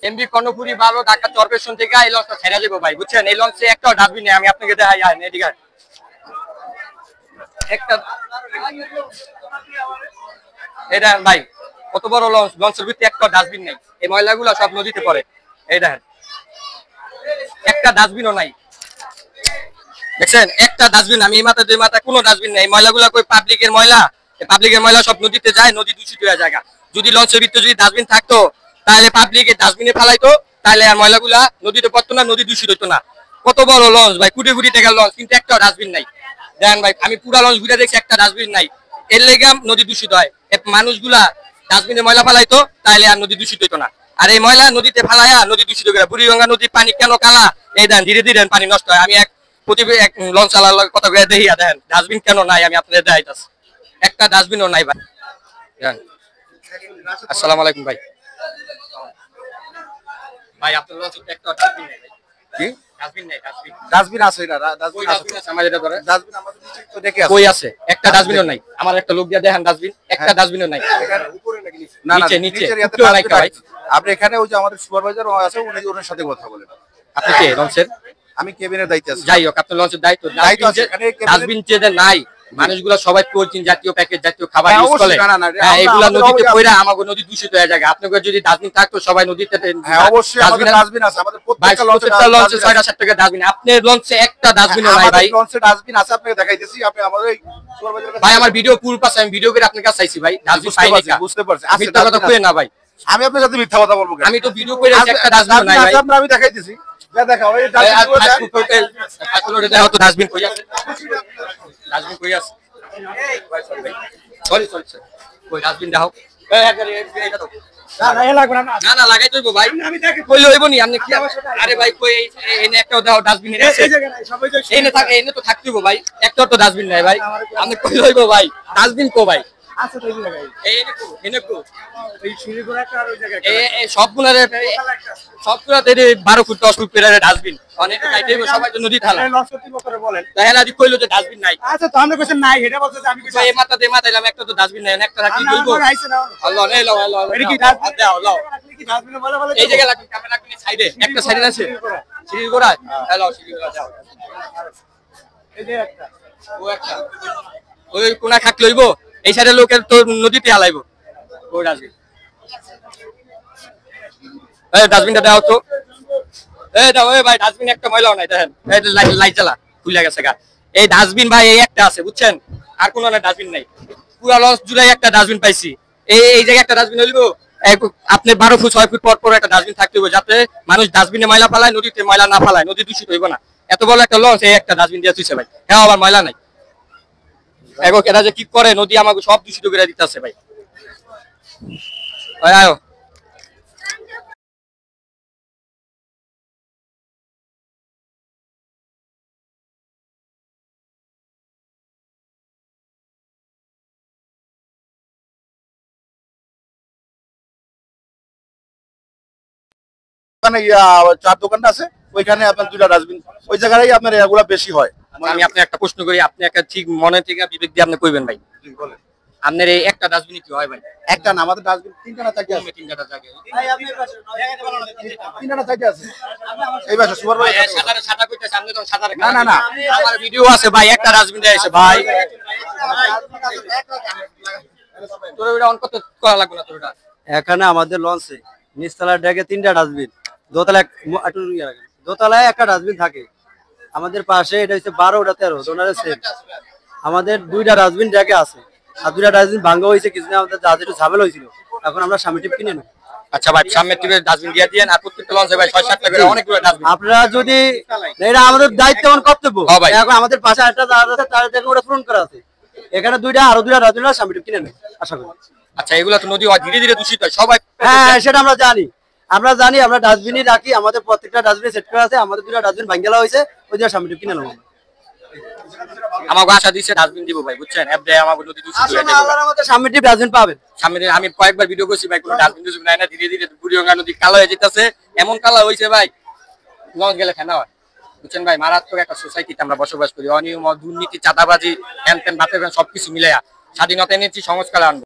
MB Karnapuri 12 Dhaka চরপেশন থেকে এই লঞ্চটা ছেড়ে যাবো ভাই, বুঝছেন? এই লঞ্চে একটাও ডাস্টবিন নেই, আমি আপনাকে দেখাই। এদিকে একটা এটা ভাই কত বড় লঞ্চ, লঞ্চের ভিতরে একটা ডাস্টবিন নেই। এই ময়লাগুলো সব নদীতে পড়ে। এই দেখেন একটা ডাস্টবিনও নাই, দেখছেন? একটা ডাস্টবিন, আমি এই মাথা দুই মাথা কোনো ডাস্টবিন নেই। ময়লাগুলো কই পাবলিকের ময়লা, পাবলিকের ময়লা সব নদীতে যায়, নদী দূষিত হয়ে যায়। যদি লঞ্চের ভিতরে যদি ডাস্টবিন থাকতো তাহলে পাবলিকের ডাস্টবিনে ফেলাইতো, তাহলে আর ময়লাগুলা নদীতে পড়তো না, নদী দূষিত হইতো না। কত বড় লঞ্চ ভাই, কোটি কোটি টাকার লঞ্চ, কিন্তু একটা ডাস্টবিন নাই। দেখেন ভাই, আমি পুরা লঞ্চ ঘুরে দেখছি, একটা ডাস্টবিন নাই। এর লেগে নদী দূষিত হয়। মানুষগুলা ডাস্টবিনে ময়লা ফেলাইতো, তাহলে আর নদী দূষিত হইতো না। আর এই ময়লা নদীতে ফেলাইয়া নদী দূষিত করে। বুড়িগঙ্গা নদীর পানি কেন কালা? এই দেন ধীরে ধীরে পানি নষ্ট হয়। আমি এক এক লঞ্চ চালার কথা বলে দেখিয়া দেখেন ডাস্টবিন কেন নাই, আমি আপনাদের দেখাইতাছি। একটা ডাস্টবিনও নাই ভাই। আসসালামু আলাইকুম ভাই। ভাই আপনার লঞ্চে একটা ডাস্টবিন নেই। কি ডাস্টবিন নেই? ডাস্টবিন আছে না? ডাস্টবিন আছে আমাদের, এটা ধরে ডাস্টবিন আমাদের নিচে তো দেখে আছে। কই আছে? একটা ডাস্টবিনও নাই। আমার একটা লোক দিয়া দেখেন ডাস্টবিন, একটা ডাস্টবিনও নাই। এখানে উপরে নাকি নিচে? না নিচে, নিচে একটু নাই ভাই। আপনি এখানে ওই যে আমাদের সুপারভাইজার আছে, উনি ওনার সাথে কথা বলেন। আপনি কে লঞ্চের? আমি কেবিনের দায়িত্বে আছি। যাই হোক, আপনার লঞ্চের দায়িত্ব আছে। এখানে ডাস্টবিন যে নাই, মানুষগুলো সবাই প্রোটিন জাতীয় প্যাকেট জাতীয় খাবার ইউজ করে, এগুলা নদীতে পড়া আমাদের নদী দূষিত হয়ে যায়। আপনাদের যদি ডাস্টবিন থাকতো সবাই নদীতে। হ্যাঁ অবশ্যই আমাদের ডাস্টবিন আছে, আমাদের প্রত্যেকটা লঞ্চে 6-7 টাকা ডাস্টবিন। আপনার লঞ্চে একটা ডাস্টবিনও নাই ভাই। লঞ্চে ডাস্টবিন আছে, আপনাকে দেখাইতেছি। আপনি আমাদের এই সুপারভাইজার ভাই, আমার ভিডিও পুরো পাশে, আমি ভিডিও করে আপনার কাছে চাইছি ভাই। ডাস্টবিন পাইনি কা? বুঝতে পারছি। মিথ্যা কথা কই না ভাই, আমি আপনার সাথে মিথ্যা কথা বলবো কেন? আমি তো ভিডিও করে একটা ডাস্টবিন নাই ভাই। আমি দেখাইতেছি, দেখাও এই ডাস্টবিন তো ডাস্টবিন কই আছে? ডাস্টবিন কই আছে? সরি সরি কই ডাস্টবিন দাও। এটা তো না না লাগবে না। না না লাগাই দইবো ভাই, আমি দেখে কইলে হইব নি। আপনি কি? আরে ভাই কই এনে একটা দাও ডাস্টবিন এনে আছে। এই জায়গায় সবাই এনে থাকে, এনে তো থাকতেইবো ভাই। একটা তো ডাস্টবিন নাই ভাই, আপনি কইলে হইব ভাই। ডাস্টবিন কো ভাই? আছে তো এই জায়গায়। এনে কো এই সিঁড়ি করে একটা আর ওই জায়গায় এই সবগুলারে সবগুলাতে 12 ফুট 10 ফুট পেরারে ডাস্টবিন অনেক টাইটেইব, সবাই তো নদী ঢালা। লস কর্তৃপক্ষ করে বলেন তাহলে আদি কইলো যে ডাস্টবিন নাই। আচ্ছা তো আমরা কইছেন নাই, এটা বলতে যে আমি কইছি এই মাথা দে মাথাইলাম, একটা তো ডাস্টবিন নাই, একটা রাখি কইবো। আল্লাহ নে লাও লাও এটা কি ডাস্টবিন? দাও লাও কি ডাস্টবিন বলে বলে এই জায়গা লাগি, ক্যামেরা কোনি সাইডে একটা সাইডে আছে সিঁড়ি গোড়া। হ্যালো সিঁড়ি গোড়া দাও, এই যে একটা ও একটা ওই কোনা খাক লইবো, এই সাইডে লোকের তো নদীতে হালাইবো। ওই ডাস্টবিন, এই ডাস্টবিনটা দাও তো। এই দাও এই ভাই, ডাস্টবিন একটা ময়লাও নাই দেখেন। এই লাইট জ্বালা খুলে গেছে গা। এই ডাস্টবিন ভাই এই একটা আছে, বুঝছেন? আর কোনো না ডাস্টবিন নাই। পুরো লঞ্চ জুড়ে একটা ডাস্টবিন পাইছি। এই জায়গায় একটা ডাস্টবিন হইলো। আপনি 12 ফুট 6 ফুট পর পর একটা ডাস্টবিন থাকতে হবে, যাতে মানুষ ডাস্টবিনে ময়লা ফেলায়, নদীতে ময়লা না ফেলায়, নদী দূষিত হইব না। এত বড় একটা লঞ্চ এই একটা ডাস্টবিন দিয়ে তুইছে ভাই। হ্যাঁ আবার ময়লা নাই। এগো এরা যে কি করে, নদী আমাকে সব দূষিত করে দিতেছে ভাই। আয়ো চার দোকানটা আছে, ওইখানে আপনার 2টা ডাস্টবিন, ওই জায়গায় আপনার এগুলা বেশি হয়। আমি আপনি একটা প্রশ্ন করি, আপনি একটা ঠিক মনে থেকে বিবেক দিয়ে আপনি কইবেন ভাই। বলেন আপনার এই একটা ডাস্টবিন কি হয় ভাই? একটা না, আমাদের ডাস্টবিন 3টা না 4টা আছে। 3টা জায়গা ভাই, আপনি পাশে দেখাইতে পারবেন না? 3টা না 4টা আছে এই পাশে সুপারভাইজার সাদা সাদা কইতে সামনে তো সাদা। না না না, আমার ভিডিও আছে ভাই, একটা ডাস্টবিন দিয়ে আছে ভাই। তোর ওটা অন করতে করা লাগবে না তোর ওটা। এখানে আমাদের লঞ্চে নিচতলার ডেকে 3টা ডাস্টবিন, দোতলায় দোতলায় একটা ডাস্টবিন থাকে। আমাদের পাশে এটা হচ্ছে 12 ওটা 13 ওনারে সেম। আমাদের 2টা ডাস্টবিন ডেকে আছে, আর 2টা ডাস্টবিন ভাঙা হয়েছে কিছুদিন, আমাদের জাহাজে একটু ঝামেলা হয়েছিল, এখন আমরা সামনে টিপ কিনে নেব। আচ্ছা ভাই, সামনে টিপে ডাস্টবিন দিয়ে দিয়েন। আর প্রত্যেকটা লঞ্চে ভাই 6-7 টাকা করে অনেকগুলো ডাস্টবিন। আপনারা যদি এটা আমাদের দায়িত্ব এবং কর্তব্য, এখন আমাদের পাশে একটা জাহাজ আছে, তার থেকে ওটা পূরণ করা আছে। এখানে 2টা আরো 2টা ডাস্টবিন সামনে টিপ কিনে নেব আশা করি। আচ্ছা এগুলা তো নদী ধীরে ধীরে দূষিত হয় সবাই। হ্যাঁ সেটা আমরা জানি, আমরা ডাস্টবিনই রাখি, আমাদের প্রত্যেকটা ডাস্টবিন সেট করা আছে। আমাদের 2টা ডাস্টবিন ভাঙা হয়েছে, ওই যে সামনে কিনে নেব। আমাকে আশা দিচ্ছে ডাস্টবিন দিব ভাই, বুঝছেন? অ্যাপ দেয় আমাকে নদী দূষিত হয়ে যাবে। আল্লাহর রহমতে সামনে টিপ ডাস্টবিন পাবেন। সামনে আমি কয়েকবার ভিডিও করছি ভাই, কোনো ডাস্টবিন দুজবিন নাই না। ধীরে ধীরে বুড়িগঙ্গা নদী কালো হয়ে যেতেছে, এমন কালো হয়েছে ভাই লঞ্চ গেলে ফেনা হয়, বুঝছেন ভাই? মারাত্মক একটা সোসাইটিতে আমরা বসবাস করি। অনিয়ম, দুর্নীতি, চাঁদাবাজি, হ্যান ত্যান বাতের সবকিছু মিলাইয়া স্বাধীনতা এনেছি, সংস্কার আনবো।